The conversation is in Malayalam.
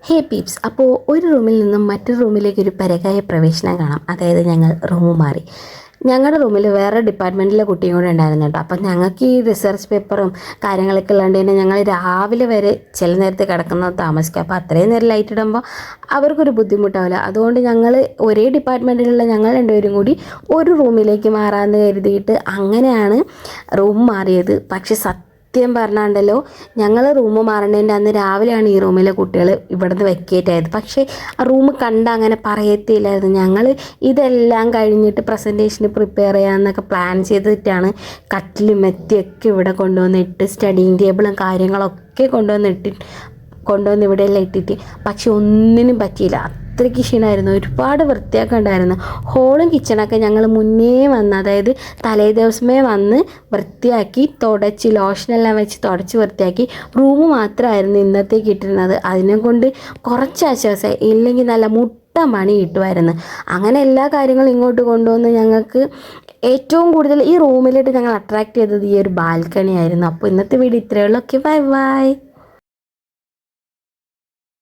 ഹേ പീപ്സ്, അപ്പോൾ ഒരു റൂമിൽ നിന്നും മറ്റൊരു റൂമിലേക്ക് ഒരു പരകായ പ്രവേശനം കാണാം. അതായത് ഞങ്ങൾ റൂം മാറി. ഞങ്ങളുടെ റൂമിൽ വേറെ ഡിപ്പാർട്ട്മെൻറ്റിലെ കുട്ടിയും കൂടെ ഉണ്ടായിരുന്നു കേട്ടോ. അപ്പം ഞങ്ങൾക്ക് ഈ റിസർച്ച് പേപ്പറും കാര്യങ്ങളൊക്കെ ഉള്ളതുകൊണ്ട് തന്നെ ഞങ്ങൾ രാവിലെ വരെ ചില നേരത്ത് കിടക്കുന്നത് താമസിക്കുക. അപ്പോൾ അത്രയും നേരം ലൈറ്റ് ഇടുമ്പോൾ അവർക്കൊരു ബുദ്ധിമുട്ടാവില്ല. അതുകൊണ്ട് ഞങ്ങൾ ഒരേ ഡിപ്പാർട്ട്മെൻറ്റിലുള്ള ഞങ്ങൾ രണ്ടുപേരും കൂടി ഒരു റൂമിലേക്ക് മാറാമെന്ന് കരുതിയിട്ട് അങ്ങനെയാണ് റൂം മാറിയത്. പക്ഷെ സത്യം പറഞ്ഞാണ്ടല്ലോ, ഞങ്ങൾ റൂം മാറണേൻ്റെ അന്ന് രാവിലെയാണ് ഈ റൂമിലെ കുട്ടികൾ ഇവിടുന്ന് വെക്കേറ്റ് ആയത്. പക്ഷേ ആ റൂം കണ്ട അങ്ങനെ പറയത്തില്ലായിരുന്നു. ഞങ്ങൾ ഇതെല്ലാം കഴിഞ്ഞിട്ട് പ്രസൻറ്റേഷന് പ്രിപ്പയർ ചെയ്യാമെന്നൊക്കെ പ്ലാൻ ചെയ്തിട്ടാണ് കട്ടിലും മെത്തിയൊക്കെ ഇവിടെ കൊണ്ടുവന്നിട്ട് സ്റ്റഡിങ് ടേബിളും കാര്യങ്ങളൊക്കെ കൊണ്ടുവന്ന് ഇവിടെയെല്ലാം ഇട്ടിട്ട്, പക്ഷെ ഒന്നിനും പറ്റിയില്ല. അത്രയ്ക്ക് ക്ഷീണമായിരുന്നു. ഒരുപാട് വൃത്തിയാക്കി ഉണ്ടായിരുന്നു. ഹോളും കിച്ചണൊക്കെ ഞങ്ങൾ മുന്നേ വന്ന്, അതായത് തലേ ദിവസമേ വന്ന് വൃത്തിയാക്കി തുടച്ച് ലോഷനെല്ലാം വെച്ച് തുടച്ച് വൃത്തിയാക്കി. റൂം മാത്രമായിരുന്നു ഇന്നത്തേക്ക് ഇട്ടിരുന്നത്. അതിനെ കൊണ്ട് കുറച്ച് ആശ്വാസം, ഇല്ലെങ്കിൽ നല്ല പണി കിട്ടുമായിരുന്നു. അങ്ങനെ എല്ലാ കാര്യങ്ങളും ഇങ്ങോട്ട് കൊണ്ടുവന്ന് ഞങ്ങൾക്ക് ഏറ്റവും കൂടുതൽ ഈ റൂമിലിട്ട് ഞങ്ങൾ അട്രാക്ട് ചെയ്തത് ഈ ഒരു ബാൽക്കണി ആയിരുന്നു. അപ്പോൾ ഇന്നത്തെ വീഡിയോ ഇത്രയേ ഉള്ളൂ. Okay, bye bye.